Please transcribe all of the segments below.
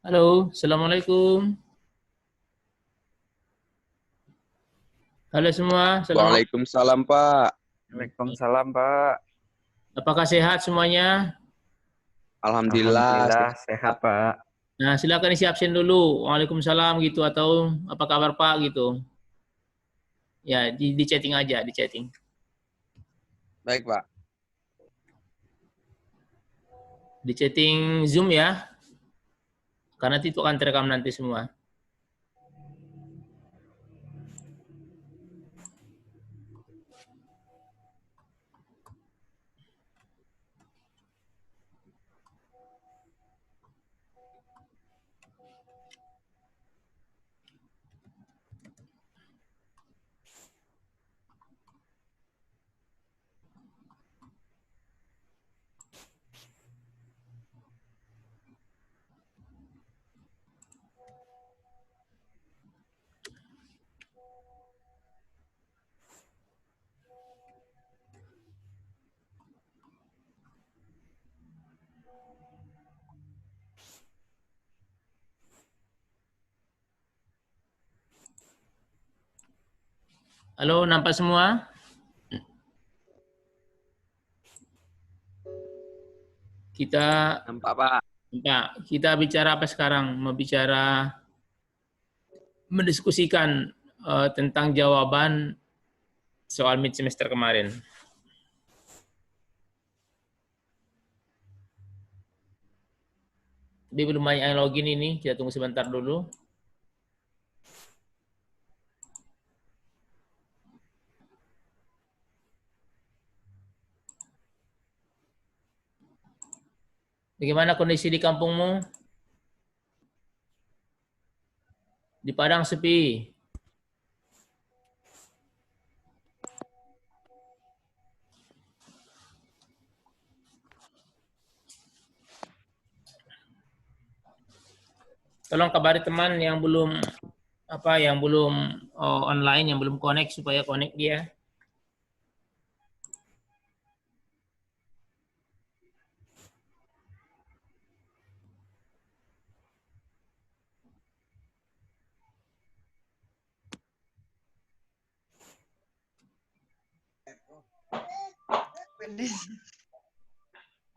Halo, Assalamualaikum. Halo semua, Assalamualaikum. Waalaikumsalam, Pak. Waalaikumsalam, Pak. Apakah sehat semuanya? Alhamdulillah. Alhamdulillah sehat, Pak. Nah, silakan isi absen dulu. Waalaikumsalam gitu atau apa kabar Pak gitu. Ya, di chatting aja, di chatting. Baik, Pak. Di chatting Zoom ya. Karena itu akan terekam nanti semua. Halo, nampak semua? Kita Nampak, Pak. kita bicara apa sekarang? Mau bicara mendiskusikan tentang jawaban soal mid semester kemarin. Dia belum banyak yang login ini, kita tunggu sebentar dulu. Bagaimana kondisi di kampungmu? Di Padang sepi. Tolong kabari teman yang belum online, yang belum connect supaya connect dia.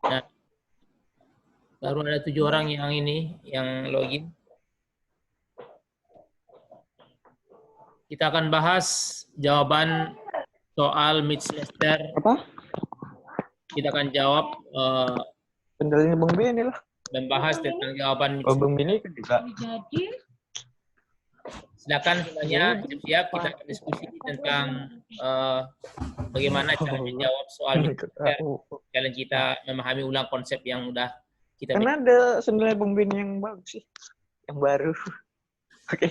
Nah, baru ada 7 orang yang login. Kita akan bahas jawaban soal mid semester. Apa? Kita akan jawab Kendalanya Bang Beni lah. dan bahas tentang jawaban mid Oh, Bang semester. Beni kan juga. Silakan semuanya siap-siap, kita akan diskusi tentang bagaimana cara menjawab soal mid semester. Kalian kita memahami ulang konsep yang udah kita Kan ada sendalnya Bang Beni yang bagus sih. Yang baru. Oke.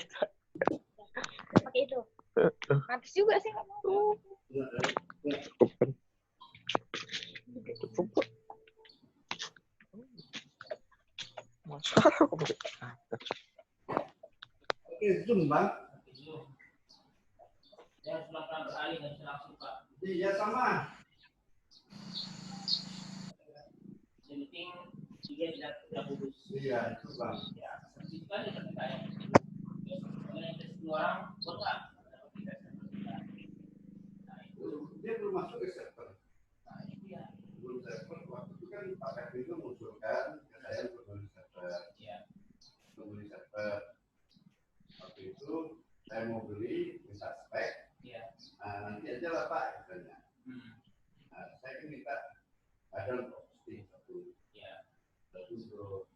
Pakai itu. Habis juga sih nggak mau. Cukup. Masalah aku pakai. Oke, Zoom, Bang. Yang pelan-pelan beralih dan langsung Pak. Iya, sama. Yang penting juga tidak putus. Iya, itu, Bang. Ya, itu kan yang pertanyaan. Yang kedua orang, buat nggak? Nah, itu Dia belum masuk ke server. nah, itu ya. Belum server. Waktu itu kan Pak Kevin itu mengusulkan ke saya untuk beli server. Ya. Untuk beli server. Waktu itu saya mau beli, minta spek. Ya. Nah, nanti aja lah Pak, katanya. Nah, saya kan minta ada untuk hosting satu. Ya. Satu untuk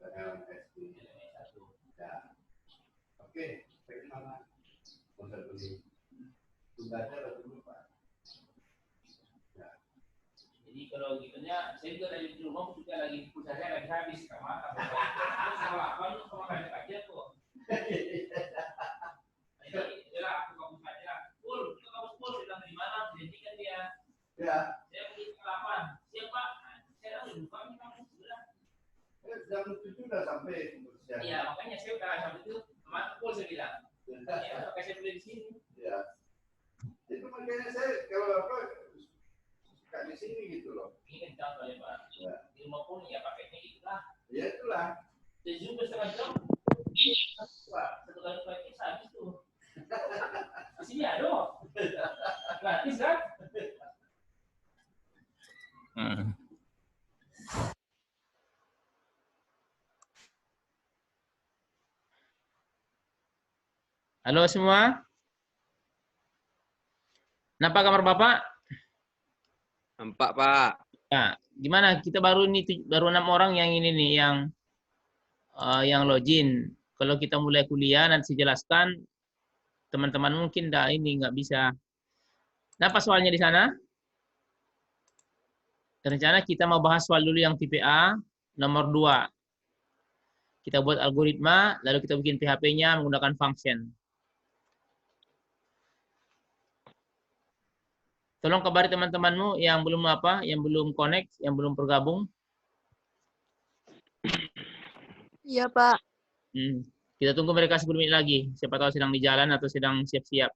LMS satu. Ya. Oke, spek mana? Mau saya beli. Sudah ada dulu Pak. Ya. Jadi kalau gitunya, saya juga lagi di rumah juga lagi pulsa saya lagi habis sama sama apa lu sama kayak aja tuh. Jadi ya aku kamu saja. Full, itu kamu full bilang di mana? Jadi kan dia. Ya. Saya pergi ke 8. Siapa? Saya udah lupa nih kamu sudah. Jam 7 udah sampai. Iya, makanya saya udah sampai itu kemarin full saya bilang. Ya, pakai saya beli di sini. Ya. Itu makanya saya kalau apa suka di sini gitu loh. Ini kan contoh ya Pak. Ya. Di rumah pun ya pakainya itulah. Ya itulah. Zoom setengah jam. Satu kali praktis habis tuh. Di sini ada. Gratis kan? Halo semua. Kenapa kabar Bapak? Nampak, Pak. Ya, gimana? Kita baru 6 orang yang ini nih yang login. Kalau kita mulai kuliah nanti saya jelaskan, teman-teman mungkin nggak bisa. Kenapa soalnya di sana? Rencana kita mau bahas soal dulu yang tipe A, nomor 2. Kita buat algoritma, lalu kita bikin PHP-nya menggunakan function. Tolong kabari teman-temanmu yang belum connect, yang belum bergabung. Iya, Pak. Kita tunggu mereka 10 menit lagi. Siapa tahu sedang di jalan atau sedang siap-siap.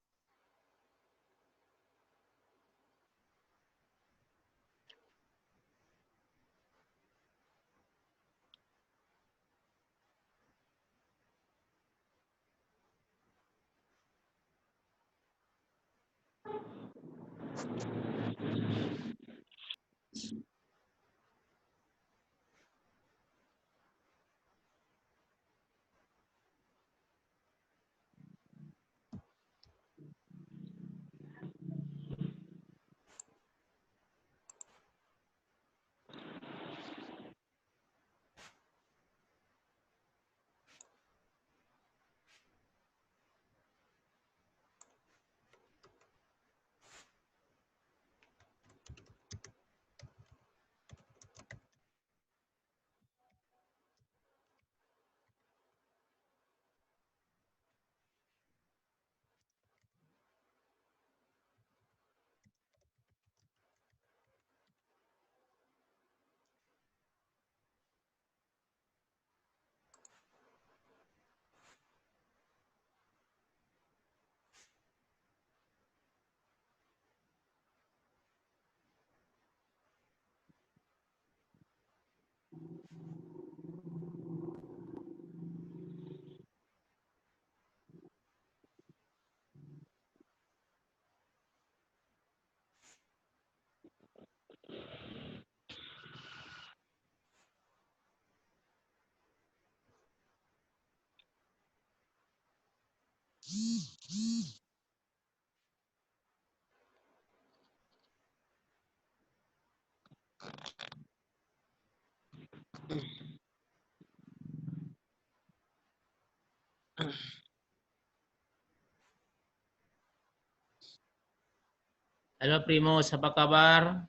Halo Primus, apa kabar?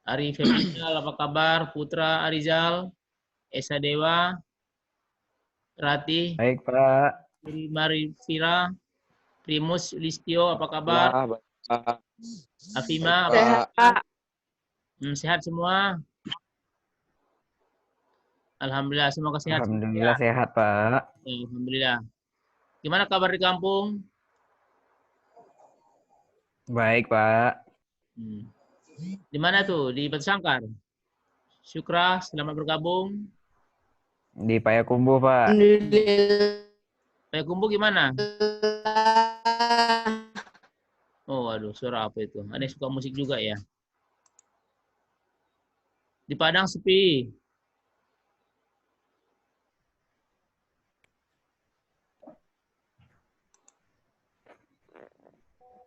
Ari Febrial, apa kabar? Putra Arizal, Esa Dewa, Rati, Baik, Pak. Marifira, Primus Listio, apa kabar? Baik, Pak. Afima, Baik, Pak. sehat semua? Alhamdulillah, semoga sehat. Alhamdulillah sehat, Pak. Alhamdulillah. Gimana kabar di kampung? Baik, Pak. Di mana tuh? Di Batu Sangkar? Syukra, selamat bergabung. Di Payakumbuh, Pak. Payakumbuh gimana? Oh, aduh, suara apa itu? Ada yang suka musik juga ya? Di Padang sepi.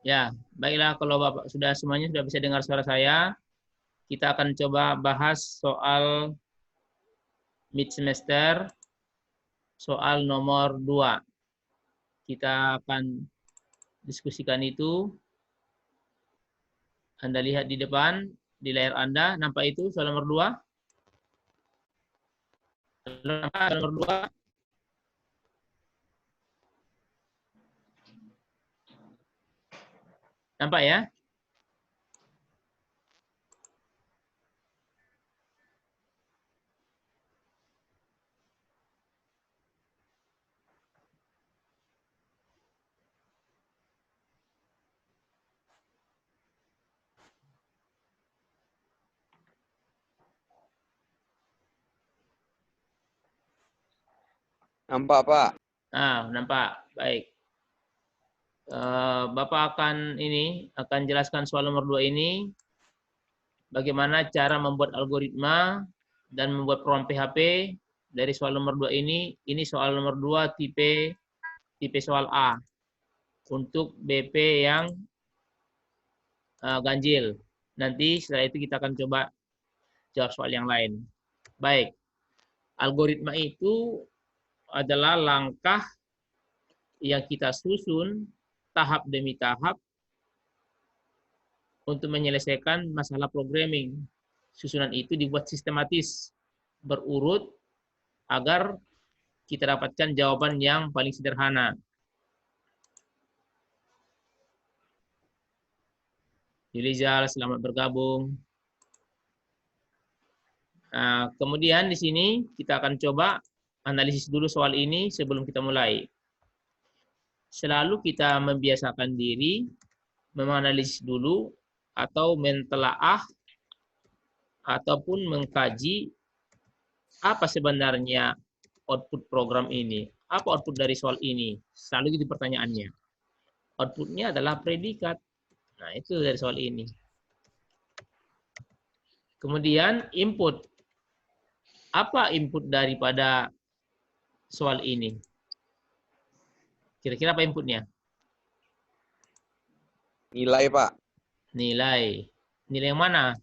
Ya, baiklah kalau Bapak semuanya sudah bisa dengar suara saya, kita akan coba bahas soal mid semester, soal nomor 2. Kita akan diskusikan itu. Anda lihat di depan, di layar Anda, nampak itu soal nomor 2? Nampak soal nomor 2? Nampak ya? Nampak, Pak. Ah, nampak. Baik. Bapak akan jelaskan soal nomor 2 ini. Bagaimana cara membuat algoritma dan membuat program PHP dari soal nomor 2 ini. Ini soal nomor 2 tipe soal A. Untuk BP yang ganjil. Nanti setelah itu kita akan coba jawab soal yang lain. Baik. Algoritma itu adalah langkah yang kita susun tahap demi tahap untuk menyelesaikan masalah programming. Susunan itu dibuat sistematis, berurut, agar kita dapatkan jawaban yang paling sederhana. Yulizal, selamat bergabung. Nah, kemudian di sini kita akan coba analisis dulu soal ini sebelum kita mulai. Selalu kita membiasakan diri menganalisis dulu atau mentelaah ataupun mengkaji apa sebenarnya output program ini, apa output dari soal ini. Selalu gitu pertanyaannya. Outputnya adalah predikat. Nah, itu dari soal ini. Kemudian input. Apa input daripada soal ini? Kira-kira apa inputnya? Nilai, Pak. Nilai. Nilai yang mana?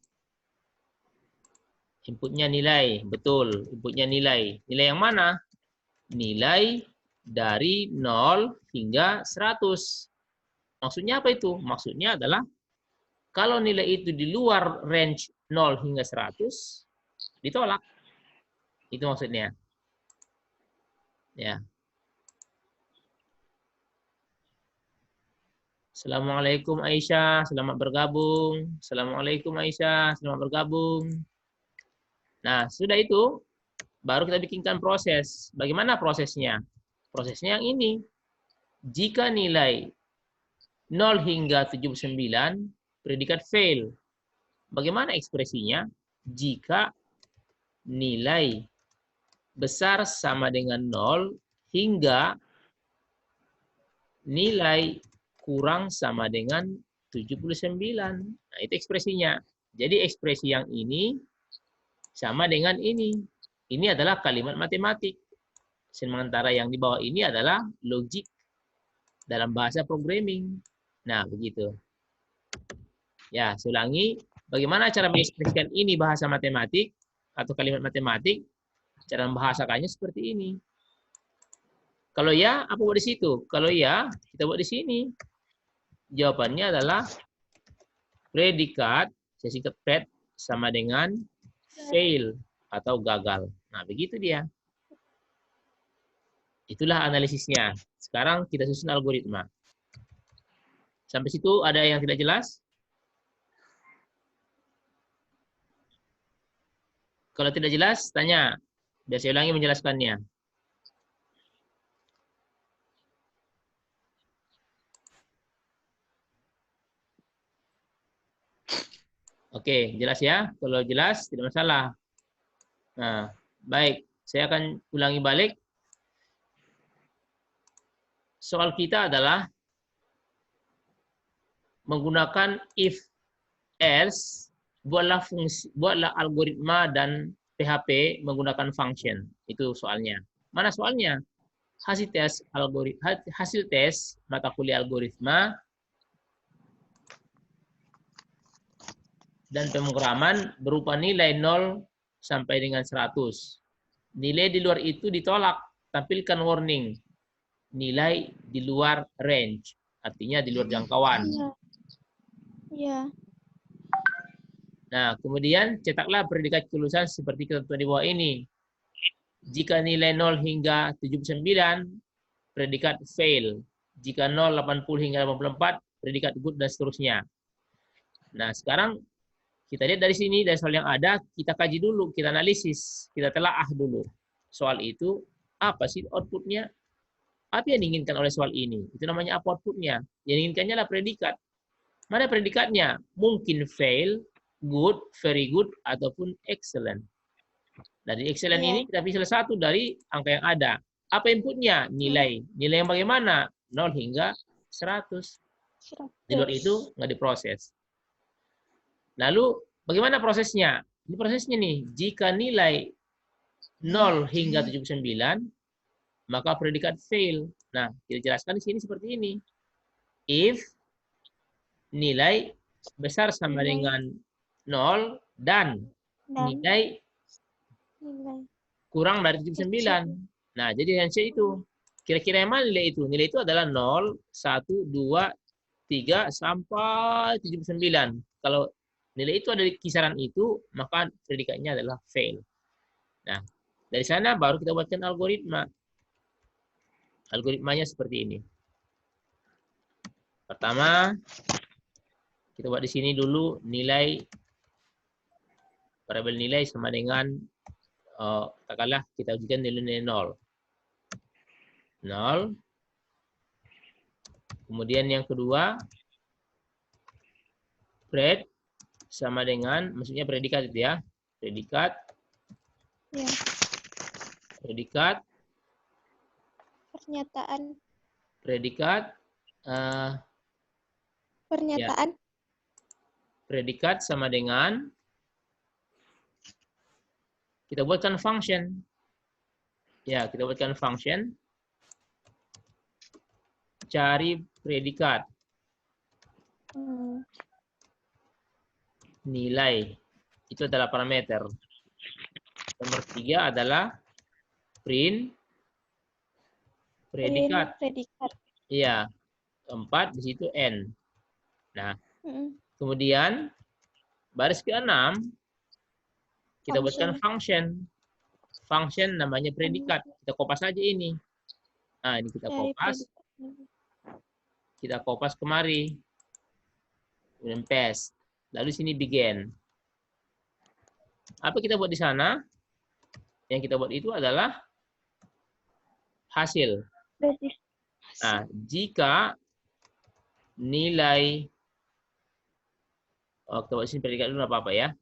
Inputnya nilai. Betul. Inputnya nilai. Nilai yang mana? Nilai dari 0 hingga 100. Maksudnya apa itu? Maksudnya adalah kalau nilai itu di luar range 0 hingga 100, ditolak. Itu maksudnya. Ya. Assalamualaikum Aisyah, selamat bergabung. Assalamualaikum Aisyah, selamat bergabung. Nah, sudah itu, baru kita bikinkan proses. Bagaimana prosesnya? Prosesnya yang ini. Jika nilai 0 hingga 79, predikat fail. Bagaimana ekspresinya? Jika nilai besar sama dengan 0 hingga nilai kurang sama dengan 79. Nah, itu ekspresinya. Jadi ekspresi yang ini sama dengan ini. Ini adalah kalimat matematik. Sementara yang di bawah ini adalah logik dalam bahasa programming. Nah, begitu. Ya, saya ulangi. Bagaimana cara mengekspresikan ini bahasa matematik atau kalimat matematik? Cara membahasakannya seperti ini. Kalau ya, apa buat di situ? Kalau ya, kita buat di sini. Jawabannya adalah predikat, saya singkat pred, sama dengan fail atau gagal. Nah, begitu dia. Itulah analisisnya. Sekarang kita susun algoritma. Sampai situ ada yang tidak jelas? Kalau tidak jelas, tanya. Biar saya ulangi menjelaskannya. Oke, jelas ya? Kalau jelas, tidak masalah. Nah, baik. Saya akan ulangi balik. Soal kita adalah menggunakan if, else, buatlah algoritma dan PHP menggunakan function. Itu soalnya. Mana soalnya? Hasil tes mata kuliah algoritma dan pemrograman berupa nilai 0 sampai dengan 100. Nilai di luar itu ditolak. Tampilkan warning. Nilai di luar range. Artinya di luar jangkauan. Iya. Nah, kemudian cetaklah predikat kelulusan seperti ketentuan di bawah ini. Jika nilai 0 hingga 79, predikat fail. Jika 0, 80 hingga 84, predikat good, dan seterusnya. Nah, sekarang kita lihat dari sini, dari soal yang ada, kita kaji dulu, kita analisis, kita telaah dulu. Soal itu, apa sih outputnya? Apa yang diinginkan oleh soal ini? Itu namanya apa outputnya? Yang diinginkannya adalah predikat. Mana predikatnya? Mungkin fail, good, very good, ataupun excellent. Dari excellent ini kita pilih salah satu dari angka yang ada. Apa inputnya? Nilai. Nilai yang bagaimana? 0 hingga 100. Di luar itu nggak diproses. Lalu bagaimana prosesnya? Ini prosesnya nih. Jika nilai 0 hingga 79, maka predikat fail. Nah, kita jelaskan di sini seperti ini. If nilai besar sama dengan 0 dan nilai kurang dari 79. Nah, jadi answer itu. Kira-kira yang mana nilai itu? Nilai itu adalah 0, 1, 2, 3, sampai 79. Kalau nilai itu ada di kisaran itu, maka predikatnya adalah fail. Nah, dari sana baru kita buatkan algoritma. Algoritmanya seperti ini. Pertama, kita buat di sini dulu nilai, variabel nilai sama dengan, katakanlah kita ujikan nilai 0. 0. Kemudian yang kedua, pred sama dengan, maksudnya predikat itu ya. Predikat. Ya. Predikat. Pernyataan. Predikat. Pernyataan. Ya. Predikat sama dengan, kita buatkan function. Ya, kita buatkan function. Cari predikat. Nilai. Itu adalah parameter. Nomor 3 adalah print predikat. Predikat. Iya. 4 di situ n. Nah, kemudian baris ke-6 kita buatkan function. Function namanya predikat. Kita kopas aja ini. Nah, ini kita kopas. Kita kopas kemari. Kemudian paste. Lalu sini begin. Apa kita buat di sana? Yang kita buat itu adalah hasil. Nah, jika nilai, kita buat sini predikat dulu apa-apa ya.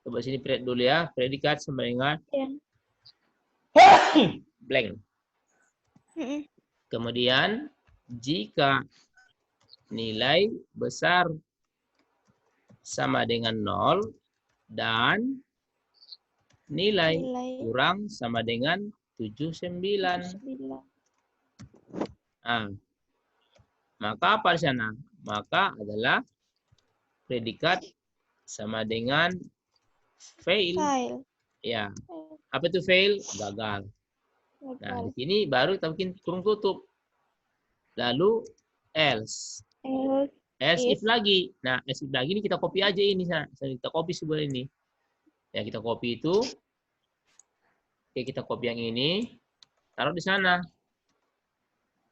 Kita buat sini predikat dulu ya. Predikat sama dengan blank. Kemudian jika nilai besar sama dengan 0 dan nilai kurang sama dengan 79. Nah, maka apa di sana? Maka adalah predikat sama dengan fail. Ya. Apa itu fail? Gagal. Nah, di sini baru kita bikin kurung tutup. Lalu else. Else if lagi. Nah, else if lagi ini kita copy aja ini. Kita copy sebelah ini. Ya, kita copy itu. Oke, kita copy yang ini. Taruh di sana.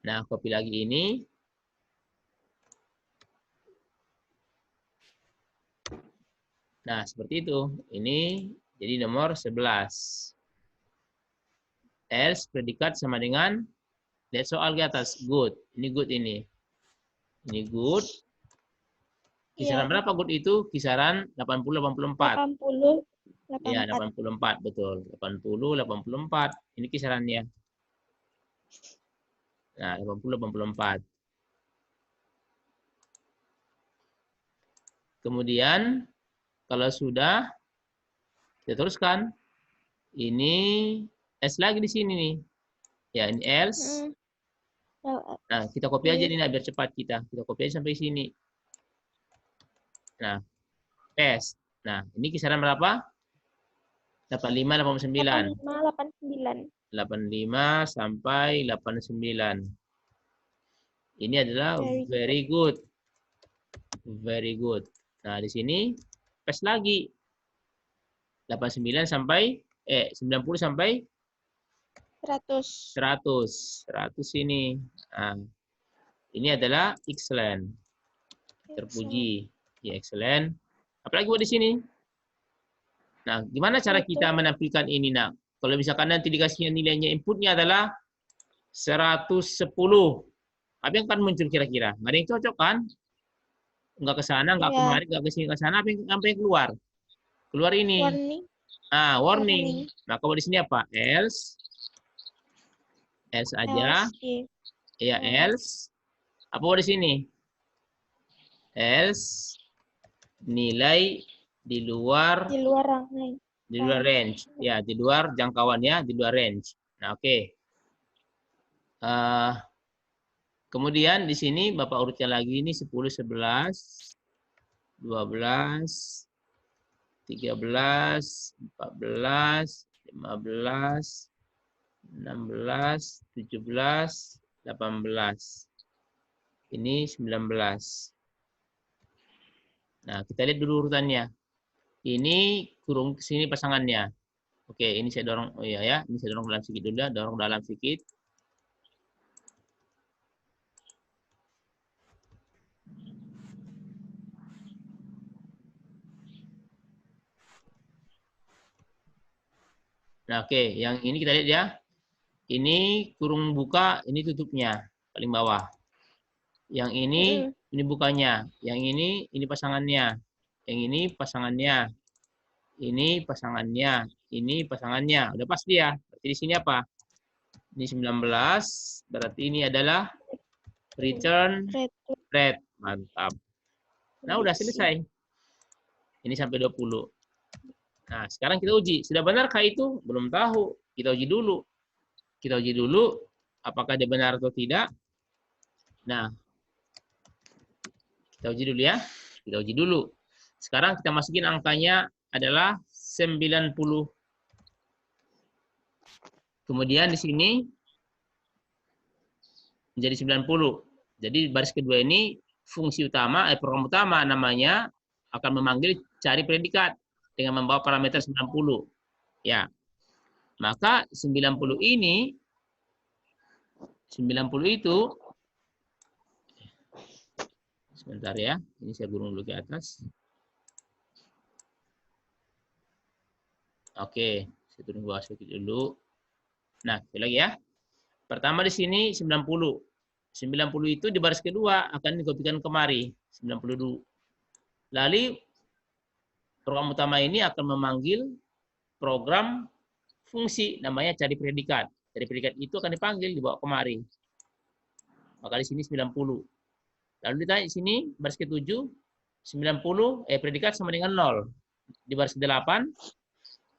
Nah, copy lagi ini. Nah, seperti itu. Ini jadi nomor 11. Else predikat sama dengan, lihat soal di atas, good. Ini good ini. Ini good. Kisaran berapa good itu? Kisaran 80-84. 80. Iya, 84 betul. 80-84. Ini kisarannya. Nah, 80-84. Kemudian kalau sudah kita teruskan. Ini else lagi di sini nih. Ya, ini else. Nah, kita copy aja ini biar cepat kita. Kita copy aja sampai sini. Nah, paste. Nah, ini kisaran berapa? 85-89. 85 sampai 89. Ini adalah very good. Very good. Nah, di sini paste lagi. 89 sampai 90 sampai 100 ini. Nah, ini adalah excellent. Terpuji. Ya, excellent. Apalagi buat di sini. Nah, gimana cara kita menampilkan ini, nak? Kalau misalkan nanti dikasih nilainya, inputnya adalah 110. Apa yang akan muncul kira-kira? Nggak ada yang cocok kan? Nggak ke sana, nggak kemari, nggak ke sini, ke sana. Apa yang keluar? Keluar ini. Warning. Warning. Nah, kalau di sini apa? Else else aja. Else if Ya, else. Apa di sini? Else nilai di luar di luar range. range. Ya, di luar jangkauannya, di luar range. Nah, oke. Kemudian di sini Bapak urutkan lagi ini 10, 11, 12, 13, 14, 15, 16, 17, 18. Ini 19. Nah, kita lihat dulu urutannya. Ini kurung ke sini pasangannya. Oke, ini saya dorong. Oh iya ya, ini saya dorong dalam sedikit dulu ya, dorong dalam sedikit. Nah, oke, yang ini kita lihat ya. Ini kurung buka, ini tutupnya paling bawah. Yang ini bukanya. Yang ini pasangannya. Yang ini pasangannya. Ini pasangannya. Ini pasangannya. Udah pasti ya. Berarti di sini apa? Ini 19. Berarti ini adalah return rate. Mantap. Nah, udah selesai. Ini sampai 20. Nah, sekarang kita uji. Sudah benarkah itu? Belum tahu. Kita uji dulu. Kita uji dulu apakah dia benar atau tidak. Nah, kita uji dulu ya. Kita uji dulu. Sekarang kita masukin angkanya adalah 90. Kemudian di sini menjadi 90. Jadi baris kedua ini fungsi utama, program utama namanya akan memanggil cari predikat dengan membawa parameter 90. Ya. Maka 90 ini 90 itu sebentar ya. Ini saya gurung dulu ke atas. Oke, saya turun ke bawah sedikit dulu. Nah, sekali lagi ya. Pertama di sini 90. 90 itu di baris kedua akan dikopikan kemari. 90 dulu. Lalu program utama ini akan memanggil program fungsi namanya cari predikat. Cari predikat itu akan dipanggil dibawa kemari. Maka di sini 90. Lalu ditanya di sini baris ke-7 90 predikat sama dengan 0. Di baris ke-8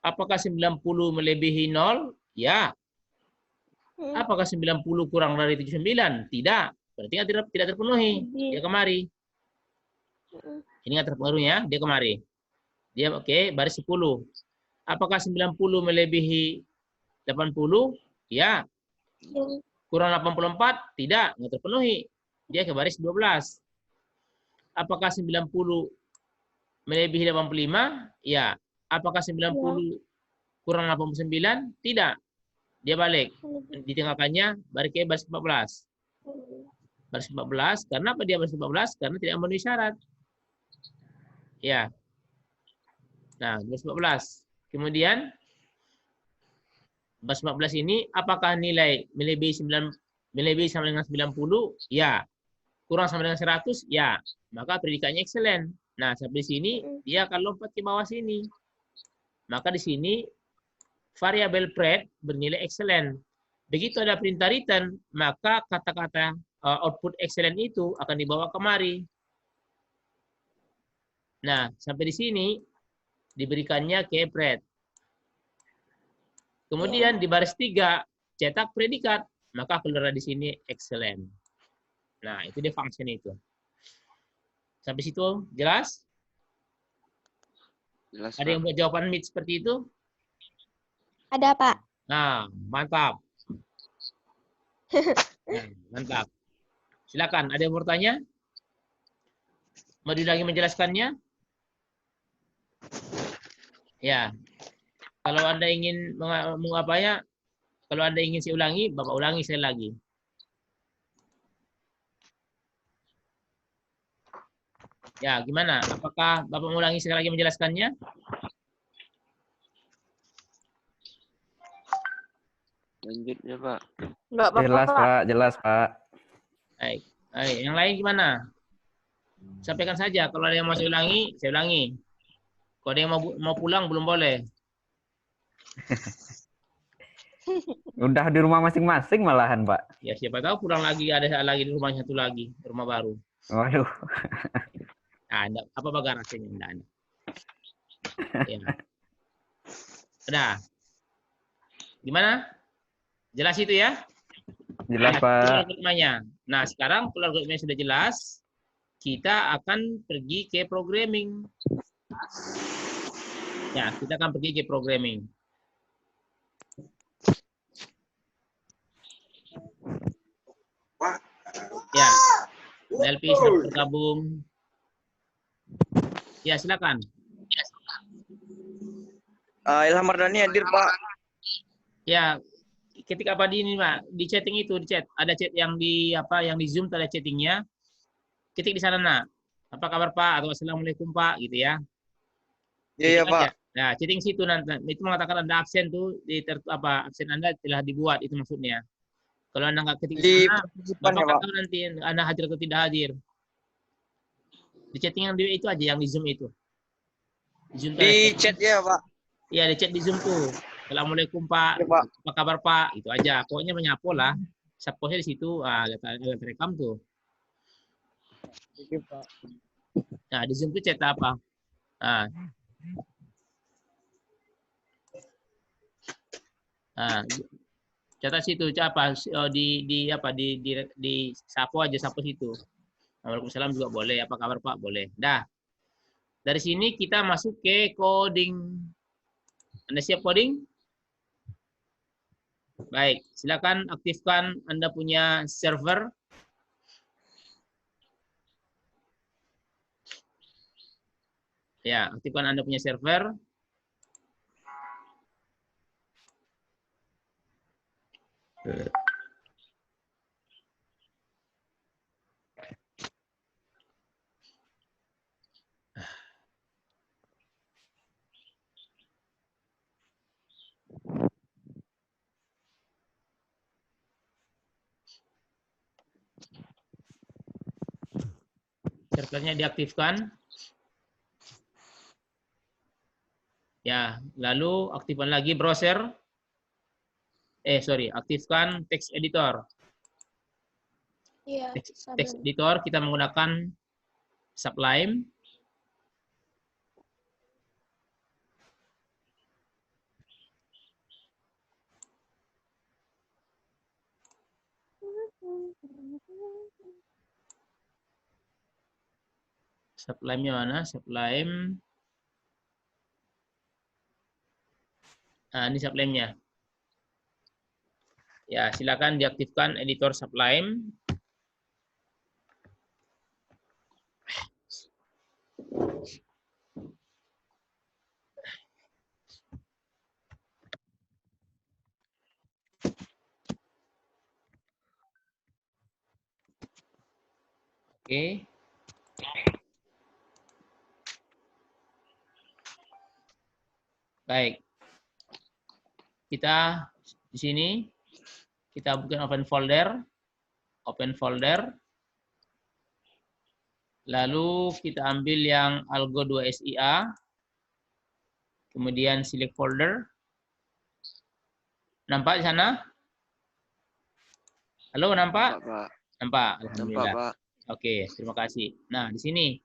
apakah 90 melebihi 0? Ya. Apakah 90 kurang dari 79? Tidak. Berarti tidak terpenuhi. Dia kemari. Ini nggak terpengaruh ya, dia kemari. Dia oke, baris 10. Apakah 90 melebihi 80? Ya. Kurang 84? Tidak, nggak terpenuhi. Dia ke baris 12. Apakah 90 melebihi 85? Ya. Apakah 90 kurang 89? Tidak. Dia balik. Ditinggalkannya baris 14. Baris 14. Karena apa dia baris 14? Karena tidak memenuhi syarat. Ya. Nah, baris 14. Kemudian baris 14 ini apakah nilai melebihi sama dengan 90? Ya. Kurang sama dengan 100? Ya. Maka predikatnya excellent. Nah, sampai sini dia akan lompat ke bawah sini. Maka di sini variabel pred bernilai excellent. Begitu ada perintah return, maka kata-kata output excellent itu akan dibawa kemari. Nah, sampai di sini diberikannya ke pred. Kemudian di baris 3 cetak predikat, maka keluar di sini excellent. Nah, itu dia function itu. Sampai situ jelas? Jelas, Ada yang buat jawaban mid seperti itu? Ada, Pak. Nah, mantap. Nah, mantap. Silakan, ada yang bertanya? Mau lagi menjelaskannya? Ya. Kalau Anda ingin mengapanya? Kalau Anda ingin saya ulangi, Bapak ulangi saya lagi. Ya, gimana? Apakah Bapak mengulangi sekali lagi menjelaskannya? Lanjutnya, Pak. Enggak apa-apa, Jelas, Pak. Pak. Jelas, Pak. Baik. Baik. Yang lain gimana? Sampaikan saja. Kalau ada yang mau saya ulangi, saya ulangi. Kalau ada yang mau pulang, belum boleh. Udah di rumah masing-masing malahan, Pak. Ya siapa tahu pulang lagi ada lagi di rumah satu lagi, rumah baru. Waduh. Nah, apa bagar rasanya enggak ada. Ya. Udah. Gimana? Jelas itu ya? Jelas, Nah, Pak. algoritmanya. Nah, sekarang kalau algoritmanya sudah jelas, kita akan pergi ke programming. Ya, kita akan pergi ke programming. Ya, LP sudah bergabung. Ya, silakan. Ilham Mardani hadir, Pak. Ya, ketika apa di ini, Pak, di chatting itu, di chat, ada chat yang di apa, yang di Zoom ada chattingnya. Ketik di sana, nak. Apa kabar, Pak? Atau Assalamualaikum, Pak, gitu ya. Iya, Ketik Pak. aja. Nah, chatting situ nanti itu mengatakan Anda absen tuh absen Anda telah dibuat, itu maksudnya. Kalau Anda nggak ketik di Di sana, penghubungan Bapak ya, nggak Pak. tahu nanti Anda hadir atau tidak hadir. Di chatting yang itu aja, yang di Zoom itu. Di Zoom tuh ada Di chatting. chat ya, Pak. Iya, di chat di Zoom tuh. Assalamualaikum, Pak. Iya, Pak. Apa kabar, Pak? Itu aja. Pokoknya menyapu lah. Subposnya di situ. Lihat rekam tuh. Nah, di Zoom tuh chat apa? Nah, catat situ apa di sapu aja, sapu situ. Waalaikumsalam juga boleh. Apa kabar, Pak? Boleh. Dah. Dari sini kita masuk ke coding. Anda siap coding? Baik, silakan aktifkan Anda punya server. Ya, aktifkan Anda punya server. Servernya diaktifkan. Ya, lalu aktifkan lagi browser. Aktifkan text editor. Iya, Text editor kita menggunakan Sublime. Sublime-nya mana? Sublime. Nah, ini Sublime-nya. Ya, silakan diaktifkan editor Sublime. Oke. Baik. Kita di sini kita bikin open folder. Lalu kita ambil yang Algo 2 SIA. Kemudian select folder. Nampak di sana? Halo, nampak? Pak. Nampak, Nampak, alhamdulillah. Pak. Oke, terima kasih. Nah, di sini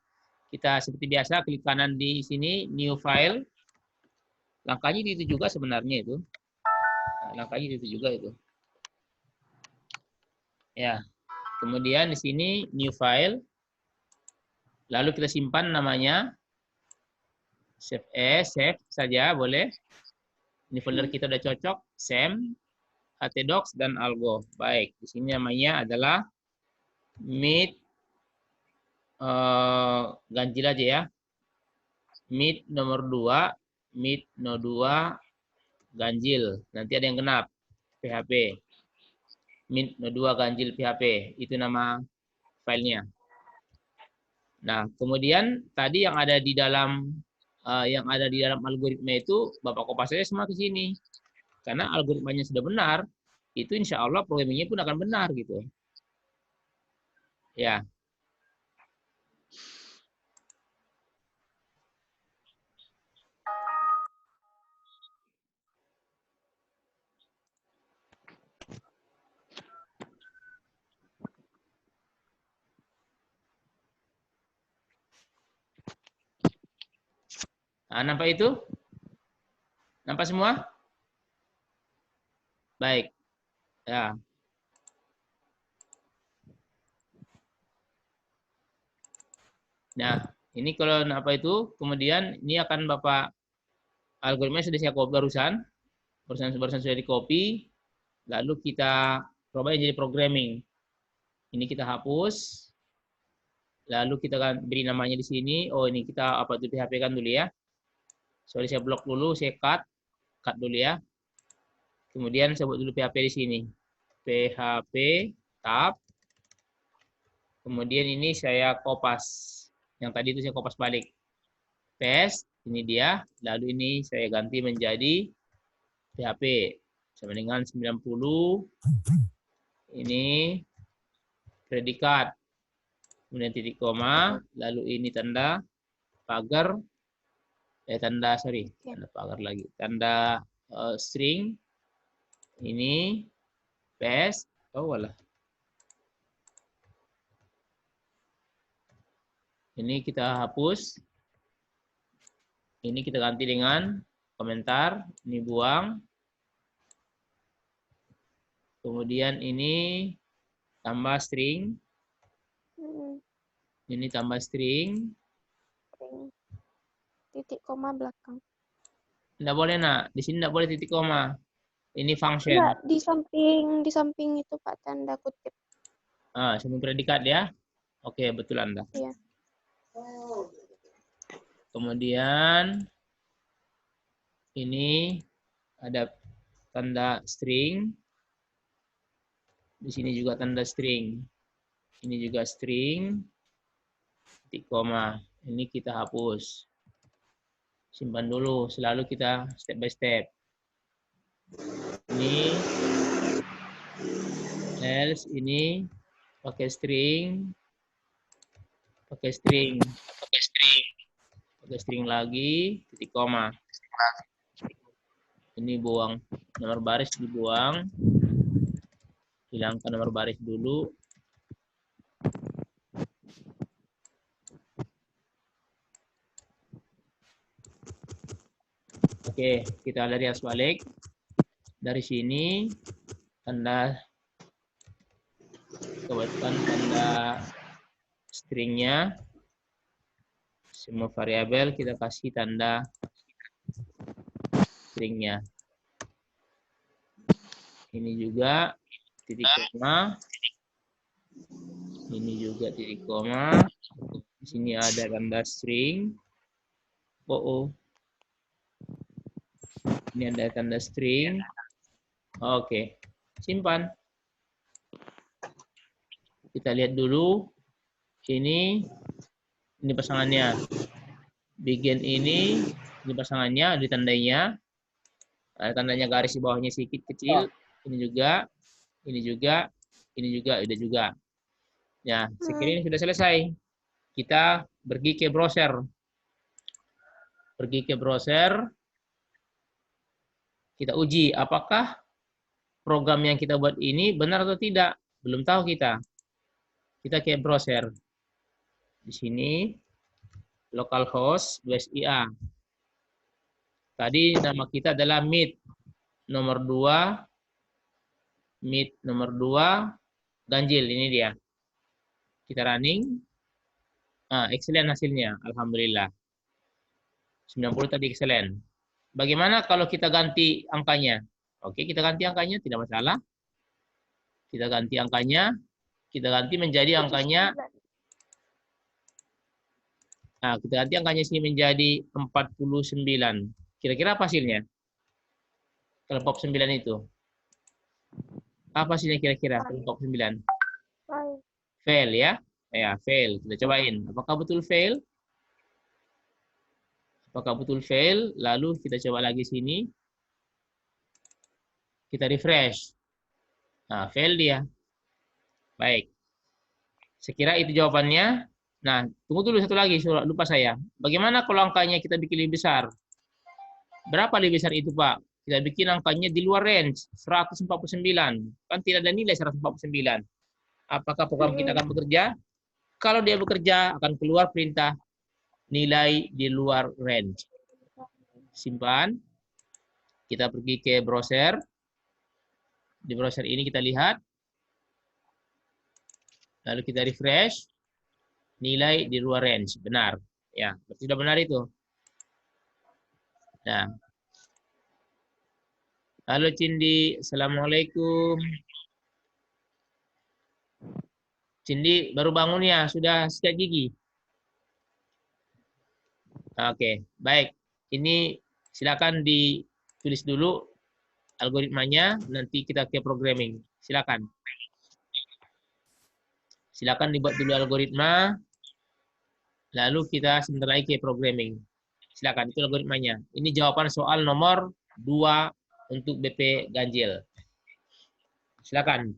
kita seperti biasa klik kanan di sini new file. Langkahnya itu juga sebenarnya itu. Nah, langkahnya itu juga itu. Ya. Kemudian di sini new file. Lalu kita simpan namanya. Save saja boleh. Ini folder kita udah cocok. SAM, htdocs dan algo. Baik, di sini namanya adalah meet ganjil aja ya. Meet nomor 2, meet no 2 ganjil. Nanti ada yang genap. PHP. Meet no 2 ganjil PHP. Itu nama filenya. Nah, kemudian tadi yang ada di dalam algoritma itu Bapak kopas saja semua ke sini. Karena algoritmanya sudah benar, itu insya Allah programmingnya pun akan benar gitu. Ya. Nah, nampak itu? Nampak semua? Baik. Ya. Nah, ini kalau apa itu, kemudian ini akan Bapak algoritma sudah saya copy barusan sudah di copy, lalu kita coba jadi programming. Ini kita hapus, lalu kita akan beri namanya di sini. Oh, ini kita apa itu PHP kan dulu ya. Sorry, saya blok dulu, saya cut dulu ya. Kemudian saya buat dulu PHP di sini. PHP tab. Kemudian ini saya kopas. Yang tadi itu saya kopas balik. Paste, ini dia. Lalu ini saya ganti menjadi PHP. Sama dengan 90. Ini predikat. Kemudian titik koma. Lalu ini tanda pagar. Tanda pagar lagi. Tanda string. Ini paste. Oh, walah. Ini kita hapus. Ini kita ganti dengan komentar. Ini buang. Kemudian ini tambah string. Ini tambah string. Titik koma belakang. Nggak boleh, nak. Di sini nggak boleh titik koma. Ini function. Enggak, di samping itu Pak, tanda kutip. Samping predikat ya. Oke, betul Anda. Iya. Kemudian ini ada tanda string. Di sini juga tanda string. Ini juga string. Titik koma. Ini kita hapus. Simpan dulu. Selalu kita step by step. Ini else ini pakai string. Pakai string lagi, titik koma. Ini buang nomor baris, dibuang. Hilangkan nomor baris dulu. Oke, kita dari atas balik. Dari sini tanda tanda stringnya. Semua variabel kita kasih tanda stringnya. Ini juga titik koma. Ini juga titik koma. Di sini ada tanda string. Ini ada tanda string. Oke, simpan. Kita lihat dulu. Ini pasangannya. Begin ini pasangannya, ditandainya. Ada tandanya garis di bawahnya sedikit kecil. Ini juga, ini juga, udah juga. Ya, sekiranya sudah selesai. Kita pergi ke browser. Kita uji apakah program yang kita buat ini benar atau tidak. Belum tahu kita. Kita ke browser. Di sini localhost 2SIA. Tadi nama kita adalah meet nomor 2 ganjil, ini dia. Kita running. Excellent hasilnya, alhamdulillah. 90 tadi excellent. Bagaimana kalau kita ganti angkanya? Oke, kita ganti angkanya, tidak masalah. Kita ganti angkanya, kita ganti menjadi angkanya. Kita ganti angkanya sini menjadi 49. Kira-kira apa hasilnya? Kelompok 9 itu. Apa hasilnya kira-kira kelompok 9? Fail ya? Ya, fail. Kita cobain. Apakah betul fail? Lalu kita coba lagi sini. Kita refresh. Fail dia. Baik. Sekira itu jawabannya. Nah, tunggu dulu satu lagi, lupa saya. Bagaimana kalau angkanya kita bikin lebih besar? Berapa lebih besar itu, Pak? Kita bikin angkanya di luar range, 149. Kan tidak ada nilai 149. Apakah program kita akan bekerja? Kalau dia bekerja, akan keluar perintah nilai di luar range. simpan. Kita pergi ke browser. Di browser ini kita lihat. Lalu kita refresh. Nilai di luar range. Benar. Ya, sudah benar itu. Nah. Halo Cindi, Assalamualaikum. Cindi baru bangun ya, sudah sikat gigi. Oke, baik. Ini silakan ditulis dulu algoritmanya, nanti kita ke programming. Silakan. Silakan dibuat dulu algoritma, lalu kita sebentar lagi ke programming. Silakan, itu algoritmanya. Ini jawaban soal nomor 2 untuk BP ganjil. Silakan.